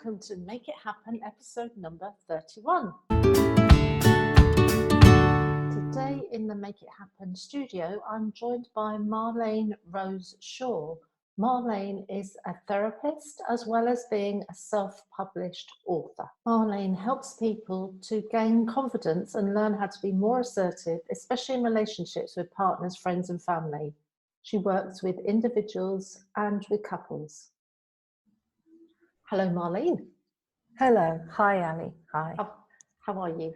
welcome to Make It Happen, episode number 31. Today in the Make It Happen studio, I'm joined by Marléne Rose Shaw. Marléne is a therapist as well as being a self-published author. Marléne helps people to gain confidence and learn how to be more assertive, especially in relationships with partners, friends and family. She works with individuals and with couples. Hello, Marléne. Hello. Hi, Ali. Hi. How are you?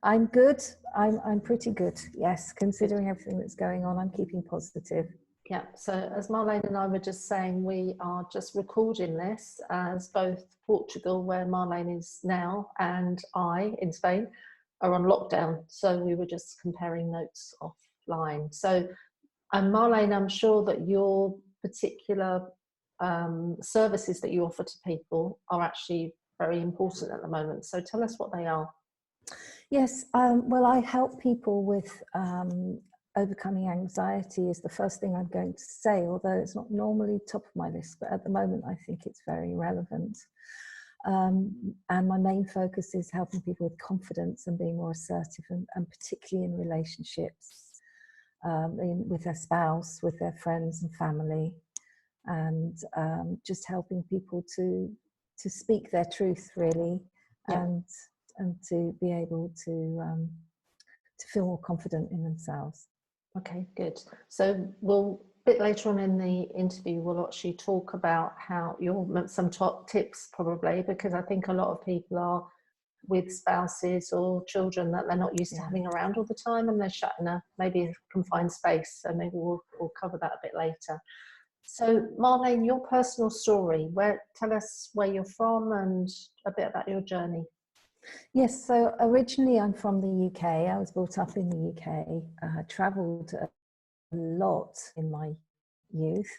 I'm good. I'm pretty good. Yes, considering everything that's going on, I'm keeping positive. Yeah, so as Marléne and I were just saying, we are just recording this as both Portugal, where Marléne is now, and I in Spain are on lockdown. So we were just comparing notes offline. So, Marléne, I'm sure that your particular services that you offer to people are actually very important at the moment. So tell us what they are. Yes, well, I help people with overcoming anxiety is the first thing I'm going to say, although it's not normally top of my list, but at the moment I think it's very relevant. And my main focus is helping people with confidence and being more assertive, and particularly in relationships, with their spouse, with their friends and family, and just helping people to speak their truth, really, and to be able to feel more confident in themselves. Okay, good. So a bit later on in the interview, we'll actually talk about how some top tips probably, because I think a lot of people are with spouses or children that they're not used to having around all the time, and they're shut in maybe a confined space. So maybe we'll cover that a bit later. So Marléne, your personal story, tell us where you're from and a bit about your journey. Yes, so originally I'm from the UK. I was brought up in the UK, travelled a lot in my youth,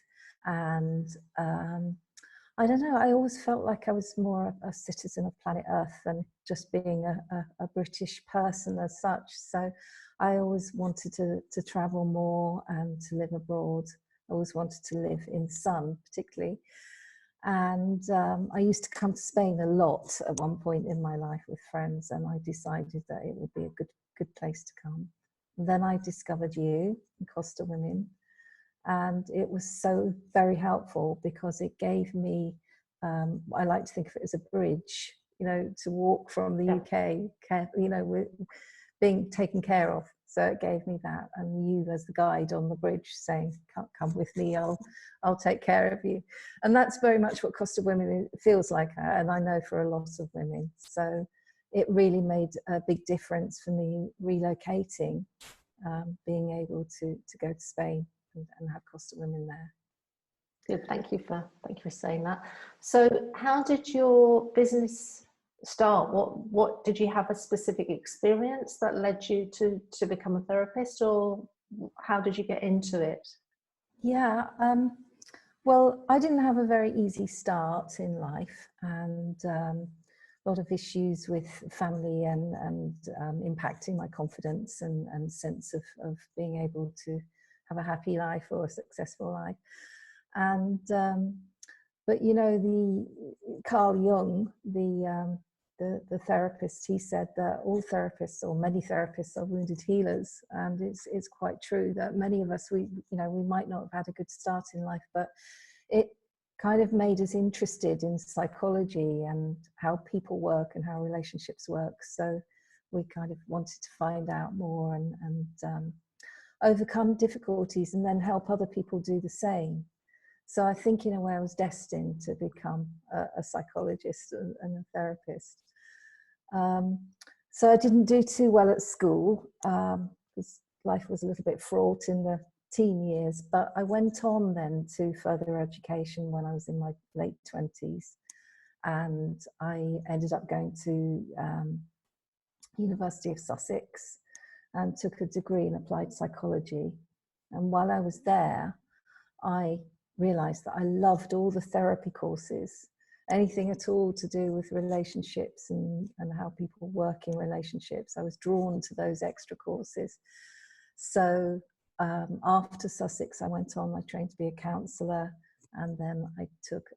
and I don't know, I always felt like I was more a citizen of planet Earth than just being a British person as such. So I always wanted to travel more and to live abroad. I always wanted to live in sun, particularly. And I used to come to Spain a lot at one point in my life with friends, and I decided that it would be a good place to come. And then I discovered you in Costa Women, and it was so very helpful because it gave me, I like to think of it as a bridge, to walk from the UK, with being taken care of. So it gave me that, and you as the guide on the bridge saying, come with me, I'll take care of you. And that's very much what Costa Women feels like, and I know for a lot of women. So it really made a big difference for me relocating, being able to go to Spain and have Costa Women there. Good, thank you for saying that. So how did your business start? What did you have a specific experience that led you to become a therapist, or how did you get into it? Yeah, well, I didn't have a very easy start in life, and a lot of issues with family and impacting my confidence and sense of being able to have a happy life or a successful life. And but the Carl Jung, the therapist, he said that all therapists, or many therapists, are wounded healers, and it's quite true that many of us, we might not have had a good start in life, but it kind of made us interested in psychology and how people work and how relationships work. So we kind of wanted to find out more and overcome difficulties and then help other people do the same. So I think in a way I was destined to become a psychologist and a therapist. So I didn't do too well at school because life was a little bit fraught in the teen years, but I went on then to further education when I was in my late 20s, and I ended up going to University of Sussex and took a degree in applied psychology. And while I was there, I realized that I loved all the therapy courses, anything at all to do with relationships and how people work in relationships. I was drawn to those extra courses. So after Sussex, I went on, I trained to be a counsellor, and then I took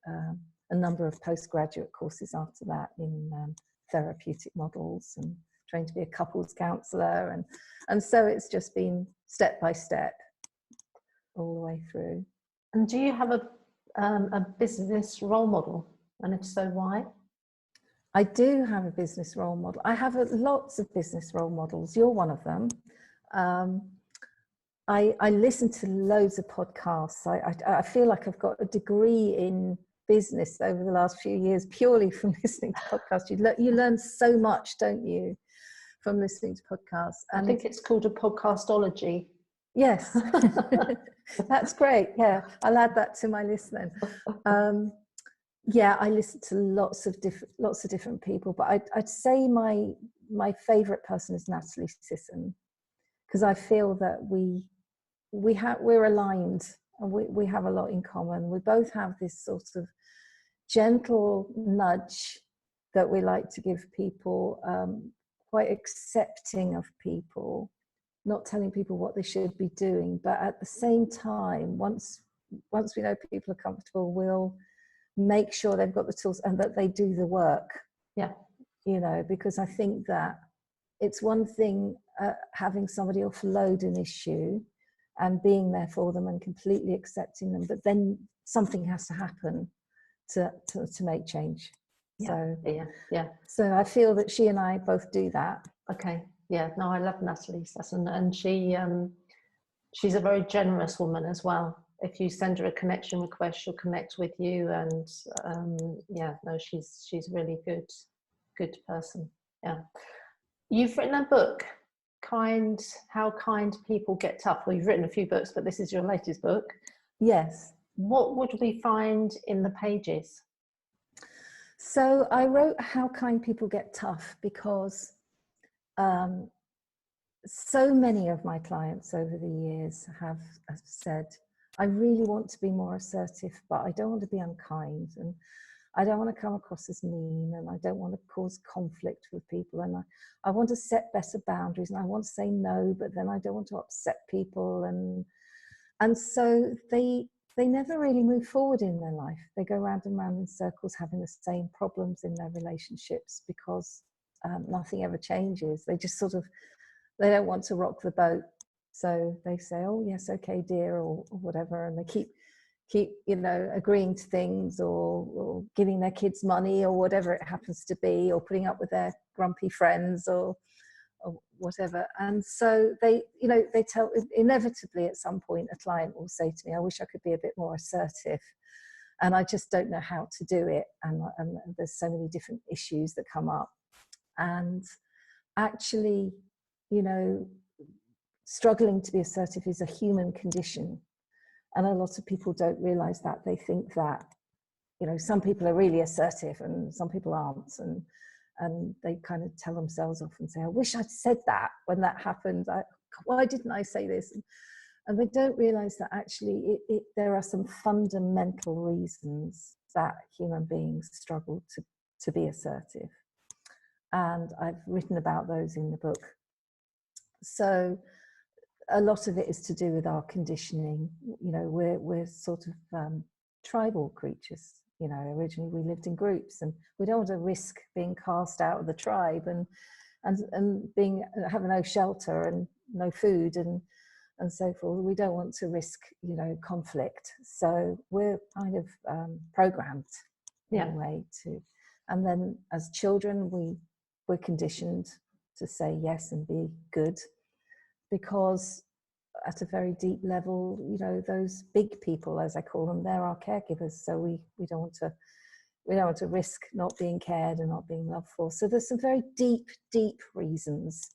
a number of postgraduate courses after that in therapeutic models, and trained to be a couples counsellor, and so it's just been step by step all the way through. And do you have a business role model? And if so, why? I do have a business role model. I have lots of business role models. You're one of them. I listen to loads of podcasts. I feel like I've got a degree in business over the last few years purely from listening to podcasts. You learn so much, don't you, from listening to podcasts? And I think it's called a podcastology. Yes, that's great. Yeah, I'll add that to my list then. Yeah, I listen to lots of different people, but I'd say my favourite person is Natalie Sisson, because I feel that we're aligned and we have a lot in common. We both have this sort of gentle nudge that we like to give people, quite accepting of people, not telling people what they should be doing, but at the same time, once we know people are comfortable, we'll make sure they've got the tools and that they do the work. Yeah. You know, because I think that it's one thing having somebody offload an issue and being there for them and completely accepting them, but then something has to happen to make change. Yeah. So I feel that she and I both do that. Okay. Yeah. No, I love Natalie Sisson, and she's a very generous woman as well. If you send her a connection request, she'll connect with you, and she's really good person. Yeah. You've written a book, How Kind People Get Tough. Well, you've written a few books, but this is your latest book. Yes. What would we find in the pages? So I wrote How Kind People Get Tough because so many of my clients over the years have said, I really want to be more assertive, but I don't want to be unkind, and I don't want to come across as mean, and I don't want to cause conflict with people, and I want to set better boundaries, and I want to say no, but then I don't want to upset people, and so they never really move forward in their life. They go round and round in circles, having the same problems in their relationships because nothing ever changes. They just they don't want to rock the boat. So they say, oh yes, okay dear, or whatever, and they keep agreeing to things, or giving their kids money, or whatever it happens to be, or putting up with their grumpy friends, or whatever. And so they tell, inevitably at some point a client will say to me, I wish I could be a bit more assertive, and I just don't know how to do it, and there's so many different issues that come up. And actually, struggling to be assertive is a human condition, and a lot of people don't realize that. They think that some people are really assertive and some people aren't, and they kind of tell themselves off and say, I wish I'd said that when that happened. Why didn't I say this? And they don't realize that actually there are some fundamental reasons that human beings struggle to be assertive, and I've written about those in the book. So a lot of it is to do with our conditioning. We're sort of tribal creatures. Originally we lived in groups, and we don't want to risk being cast out of the tribe and having no shelter and no food and so forth. We don't want to risk conflict. So we're kind of programmed in a way to. And then as children we're conditioned to say yes and be good, because at a very deep level, those big people, as I call them, they're our caregivers. So we don't want to risk not being cared and not being loved for. So there's some very deep reasons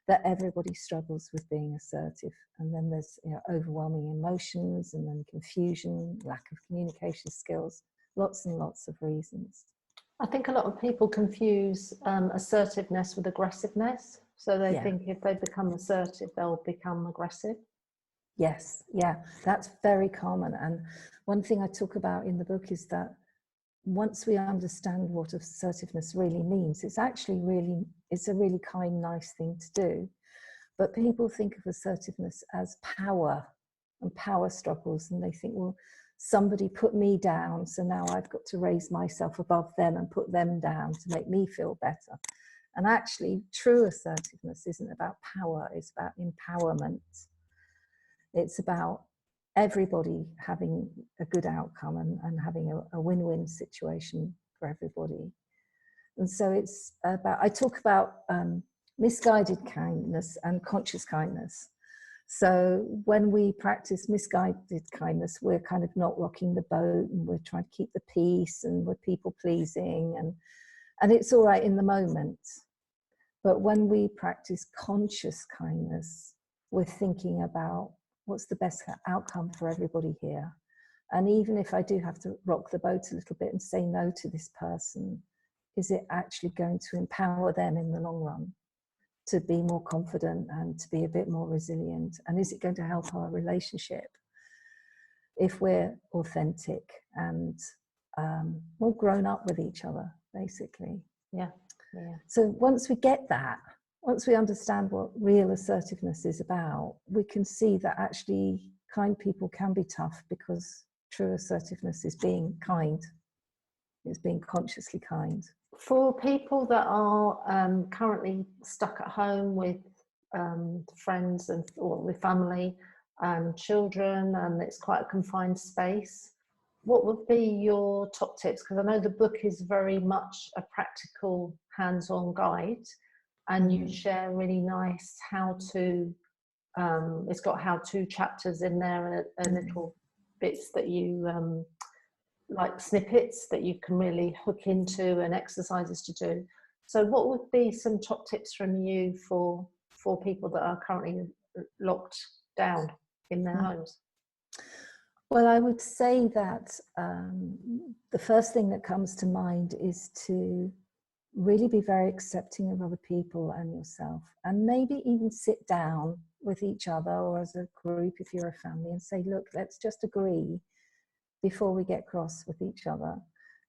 that everybody struggles with being assertive. And then there's overwhelming emotions, and then confusion, lack of communication skills, lots and lots of reasons. I think a lot of people confuse assertiveness with aggressiveness. So they think if they become assertive, they'll become aggressive. Yes, yeah, that's very common. And one thing I talk about in the book is that once we understand what assertiveness really means, it's a really kind, nice thing to do. But people think of assertiveness as power and power struggles, and they think, well, somebody put me down, so now I've got to raise myself above them and put them down to make me feel better. And actually, true assertiveness isn't about power, it's about empowerment. It's about everybody having a good outcome and having a win-win situation for everybody. And so it's about, I talk about misguided kindness and conscious kindness. So when we practice misguided kindness, we're kind of not rocking the boat, and we're trying to keep the peace, and we're people pleasing, and it's all right in the moment. But when we practice conscious kindness, we're thinking about what's the best outcome for everybody here. And even if I do have to rock the boat a little bit and say no to this person, is it actually going to empower them in the long run to be more confident and to be a bit more resilient? And is it going to help our relationship if we're authentic and more grown up with each other, basically? Yeah. So once we get that, once we understand what real assertiveness is about, we can see that actually kind people can be tough, because true assertiveness is being kind. It's being consciously kind. For people that are currently stuck at home with friends or with family and children, and it's quite a confined space, what would be your top tips? Because I know the book is very much a practical, hands-on guide, and you share really nice how-to. It's got how-to chapters in there, and little bits that you like snippets that you can really hook into, and exercises to do. So what would be some top tips from you for people that are currently locked down in their homes? Well, I would say that the first thing that comes to mind is to really be very accepting of other people and yourself, and maybe even sit down with each other or as a group if you're a family and say, look, let's just agree before we get cross with each other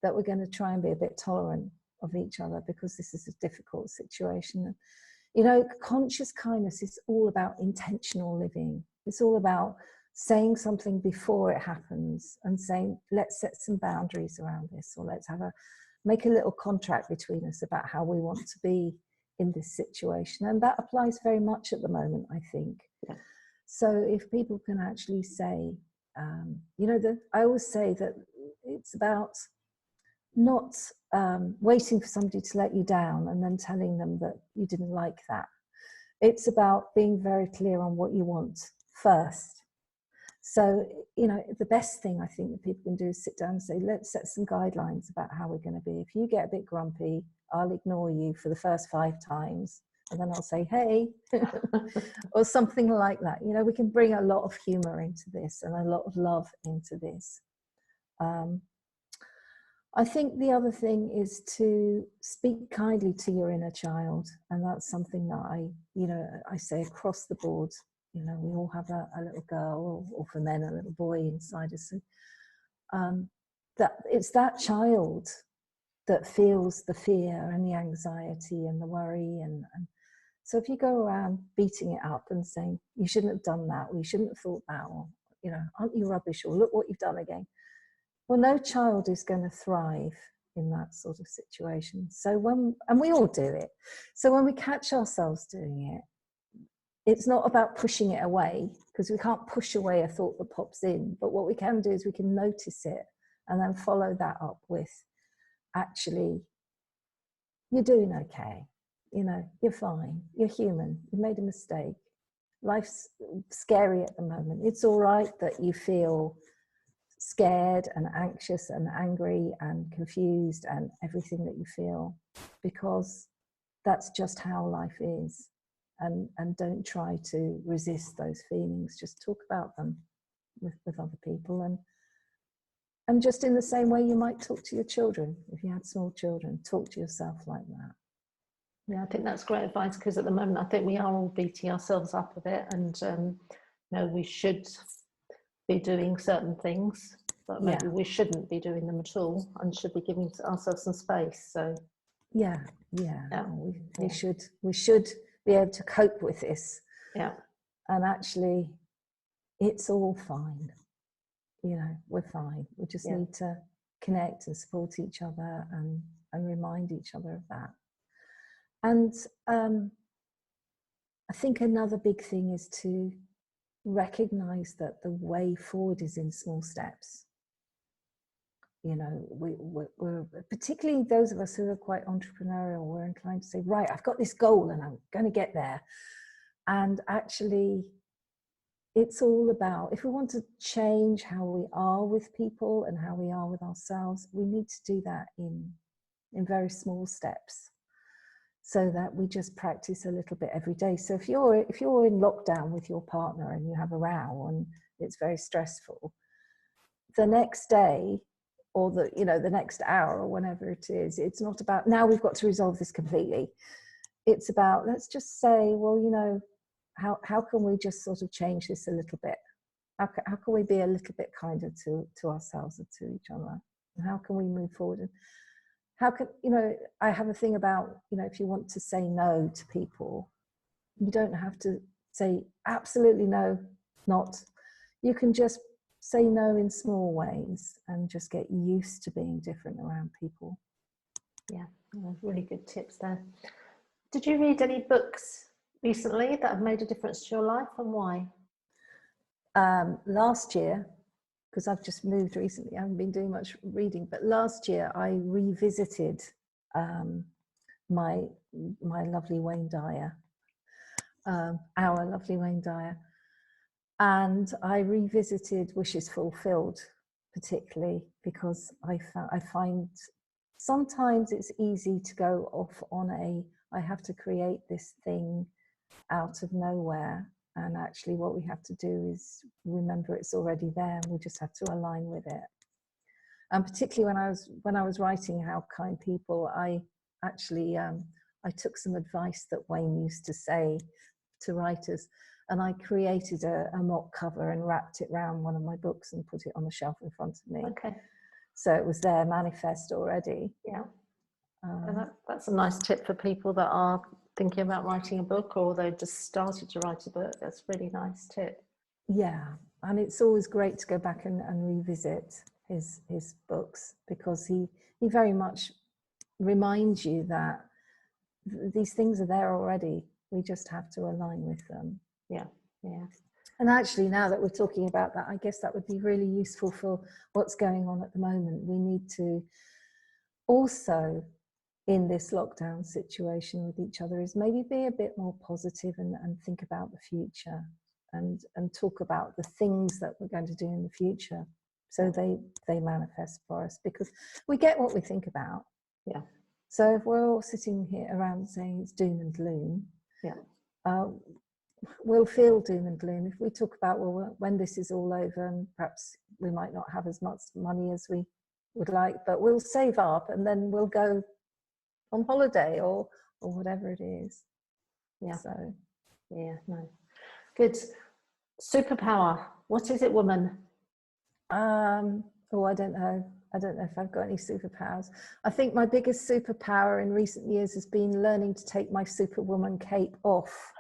that we're going to try and be a bit tolerant of each other, because this is a difficult situation. You know, conscious kindness is all about intentional living. It's all about saying something before it happens and saying, let's set some boundaries around this, or let's make a little contract between us about how we want to be in this situation. And that applies very much at the moment, I think. Yeah. So if people can actually say, you know, I always say that it's about not waiting for somebody to let you down and then telling them that you didn't like that. It's about being very clear on what you want first. So, you know, the best thing I think that people can do is sit down and say, let's set some guidelines about how we're going to be. If you get a bit grumpy, I'll ignore you for the first 5 times, and then I'll say, hey, or something like that. You know, we can bring a lot of humor into this and a lot of love into this. I think the other thing is to speak kindly to your inner child. And that's something that I say across the board. You know, we all have a little girl, or for men, a little boy inside us. That it's that child that feels the fear and the anxiety and the worry. And so if you go around beating it up and saying, you shouldn't have done that, or you shouldn't have thought that, or, you know, aren't you rubbish, or look what you've done again. Well, no child is going to thrive in that sort of situation. So and we all do it. So when we catch ourselves doing it, it's not about pushing it away, because we can't push away a thought that pops in. But what we can do is we can notice it and then follow that up with, actually, you're doing okay. You know, you're fine. You're human. You made a mistake. Life's scary at the moment. It's all right that you feel scared and anxious and angry and confused and everything that you feel, because that's just how life is. And don't try to resist those feelings. Just talk about them with other people, and just in the same way you might talk to your children. If you had small children, talk to yourself like that. Yeah, I think that's great advice, because at the moment I think we are all beating ourselves up a bit, and you know, we should be doing certain things, but maybe we shouldn't be doing them at all, and should be giving ourselves some space. So yeah. We should be able to cope with this. Yeah. And actually, it's all fine. we're fine. We just Yeah. need to connect and support each other and remind each other of that. And I think another big thing is to recognize that the way forward is in small steps. We're particularly those of us who are quite entrepreneurial, we're inclined to say, right, I've got this goal and I'm going to get there. And actually, it's all about, if we want to change how we are with people and how we are with ourselves, we need to do that in very small steps, so that we just practice a little bit every day. So if you're in lockdown with your partner and you have a row and it's very stressful, the next day or the next hour or whenever it is, it's not about, now we've got to resolve this completely. It's about, let's just say, well, how can we just sort of change this a little bit? How can we be a little bit kinder to ourselves and to each other? And how can we move forward? And how can, I have a thing about, if you want to say no to people, you don't have to say absolutely no, not. You can just say no in small ways and just get used to being different around people. Yeah, really good tips there. Did you read any books recently that have made a difference to your life, and why? Last year, because I've just moved recently, I haven't been doing much reading, but last year I revisited my lovely Wayne Dyer, our lovely Wayne Dyer, and I revisited Wishes Fulfilled, particularly because I find sometimes it's easy to go off on I have to create this thing out of nowhere. And actually what we have to do is remember it's already there, and we just have to align with it. And particularly when I was writing How Kind People, I actually I took some advice that Wayne used to say to writers, and I created a mock cover and wrapped it around one of my books and put it on the shelf in front of me. Okay. So it was there, manifest already. Yeah. That's a nice tip for people that are thinking about writing a book, or they've just started to write a book. That's a really nice tip. Yeah, and it's always great to go back and revisit his books, because he very much reminds you that these things are there already. We just have to align with them. Yeah. And actually, now that we're talking about that, I guess that would be really useful for what's going on at the moment. We need to also, in this lockdown situation with each other, is maybe be a bit more positive and think about the future and talk about the things that we're going to do in the future, so they manifest for us, because we get what we think about. Yeah. So if we're all sitting here around saying it's doom and gloom, we'll feel doom and gloom. If we talk about, well, when this is all over, and perhaps we might not have as much money as we would like, but we'll save up and then we'll go on holiday or whatever it is. Yeah. So, yeah, no. Good. Superpower. What is it, woman? I don't know. I don't know if I've got any superpowers. I think my biggest superpower in recent years has been learning to take my Superwoman cape off.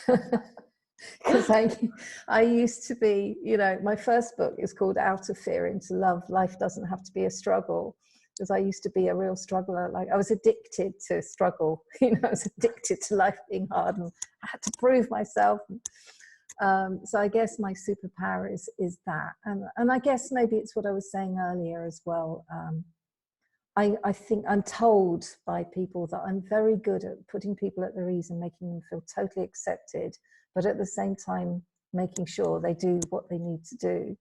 Because I used to be, my first book is called Out of Fear into Love. Life Doesn't Have to Be a Struggle. Because I used to be a real struggler. Like, I was addicted to struggle. I was addicted to life being hard, and I had to prove myself. So I guess my superpower is that. And I guess maybe it's what I was saying earlier as well. I think I'm told by people that I'm very good at putting people at their ease and making them feel totally accepted, but at the same time, making sure they do what they need to do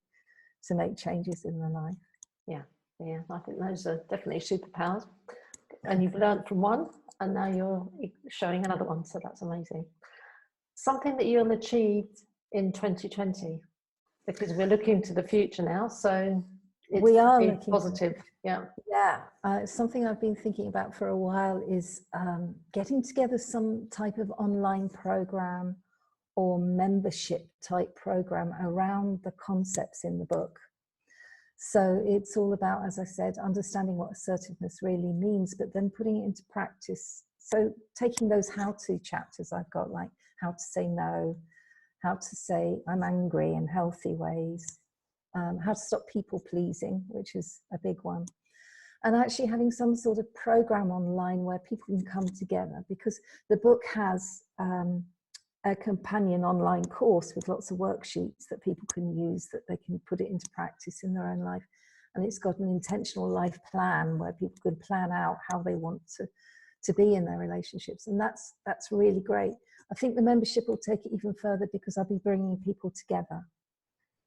to make changes in their life. Yeah, I think those are definitely superpowers. And you've learned from one, and now you're showing another one, so that's amazing. Something that you'll achieve in 2020, because we're looking to the future now, so we are looking positive. Something I've been thinking about for a while is getting together some type of online program or membership type program around the concepts in the book. So it's all about, as I said, understanding what assertiveness really means, but then putting it into practice. So taking those how-to chapters I've got, like how to say no, how to say I'm angry in healthy ways, how to stop people pleasing, which is a big one. And actually having some sort of program online where people can come together, because the book has a companion online course with lots of worksheets that people can use, that they can put it into practice in their own life. And it's got an intentional life plan where people can plan out how they want to be in their relationships. And that's really great. I think the membership will take it even further, because I'll be bringing people together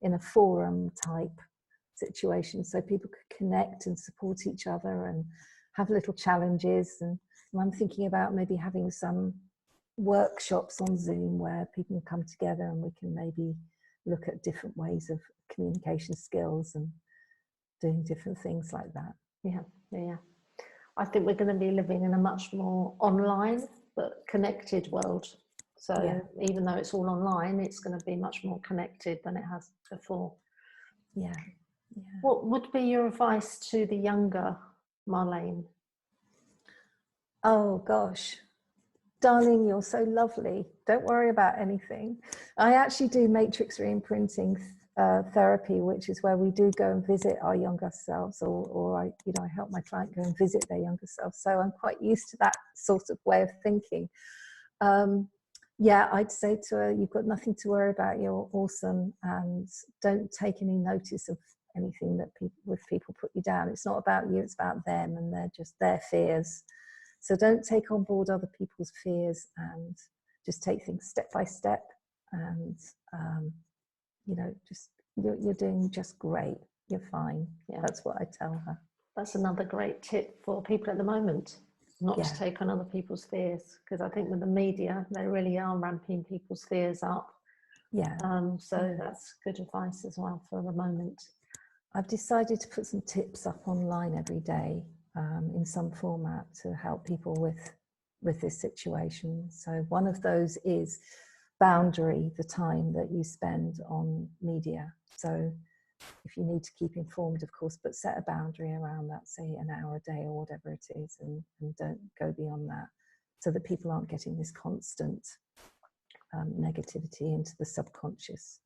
in a forum type situation, so people could connect and support each other and have little challenges. And I'm thinking about maybe having some workshops on Zoom where people can come together and we can maybe look at different ways of communication skills and doing different things like that. Yeah. I think we're going to be living in a much more online but connected world. So even though it's all online, it's going to be much more connected than it has before. Yeah. What would be your advice to the younger Marlene? Oh gosh, darling, you're so lovely. Don't worry about anything. I actually do matrix reimprinting therapy, which is where we do go and visit our younger selves, or I help my client go and visit their younger self. So I'm quite used to that sort of way of thinking. I'd say to her, you've got nothing to worry about. You're awesome, and don't take any notice of anything that people put you down. It's not about you, it's about them, and they're just their fears. So don't take on board other people's fears, and just take things step by step. And just you're doing just great. You're fine. Yeah, that's what I tell her. That's another great tip for people at the moment, not to take on other people's fears, because I think with the media, they really are ramping people's fears up. So that's good advice as well for the moment. I've decided to put some tips up online every day in some format to help people with this situation. So one of those is boundary the time that you spend on media. So if you need to keep informed, of course, but set a boundary around that, say an hour a day or whatever it is, and don't go beyond that, so that people aren't getting this constant negativity into the subconscious.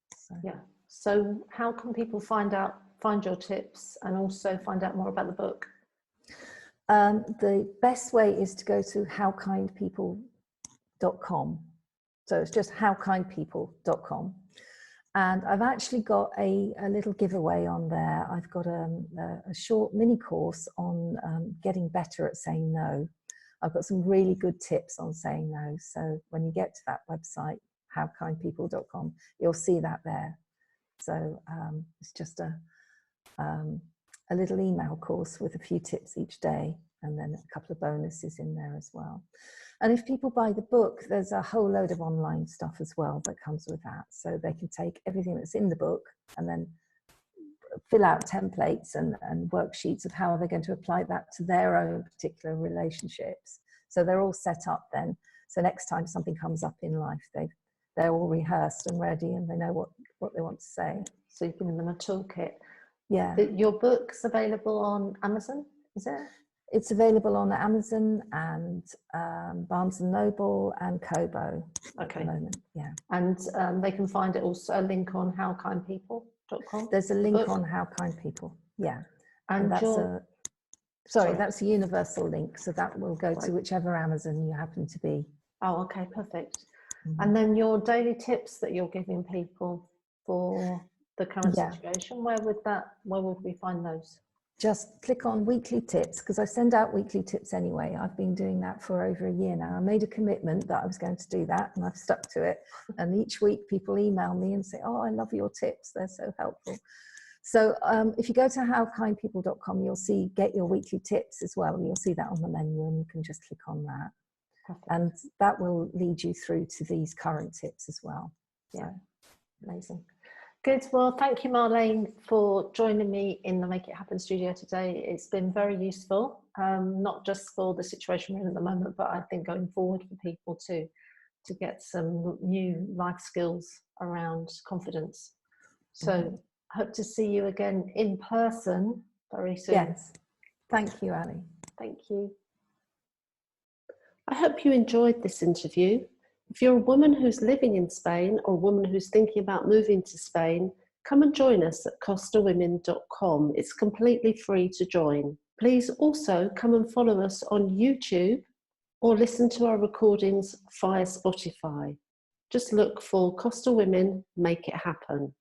So how can people find your tips and also find out more about the book? The best way is to go to howkindpeople.com. So it's just howkindpeople.com. And I've actually got a little giveaway on there. I've got a short mini course on getting better at saying no. I've got some really good tips on saying no. So when you get to that website, howkindpeople.com, you'll see that there. So it's just a little email course with a few tips each day, and then a couple of bonuses in there as well. And if people buy the book, there's a whole load of online stuff as well that comes with that. So they can take everything that's in the book and then fill out templates and worksheets of how they're going to apply that to their own particular relationships. So they're all set up then. So next time something comes up in life, they're all rehearsed and ready, and they know what they want to say. So you've given them a toolkit. Yeah. Your book's available on Amazon, is it? It's available on Amazon and Barnes & Noble and Kobo at the moment. Yeah. And they can find it also, a link on howkindpeople.com. There's a link on How Kind People. Yeah. And that's that's a universal link. So that will go to whichever Amazon you happen to be. Oh, okay, perfect. Mm-hmm. And then your daily tips that you're giving people for the current situation, where would we find those? Just click on weekly tips, because I send out weekly tips anyway. I've been doing that for over a year now. I made a commitment that I was going to do that, and I've stuck to it. And each week people email me and say, oh, I love your tips. They're so helpful. So if you go to howkindpeople.com, you'll see get your weekly tips as well. You'll see that on the menu, and you can just click on that. Perfect. And that will lead you through to these current tips as well. Yeah, amazing. Good. Well, thank you, Marlene, for joining me in the Make It Happen studio today. It's been very useful, not just for the situation we're in at the moment, but I think going forward for people to get some new life skills around confidence. So I hope to see you again in person very soon. Yes. Thank you, Ali. Thank you. I hope you enjoyed this interview. If you're a woman who's living in Spain or a woman who's thinking about moving to Spain, Come and join us at costawomen.com. It's completely free to join. Please also come and follow us on YouTube or listen to our recordings via Spotify. Just look for Costa Women Make It Happen.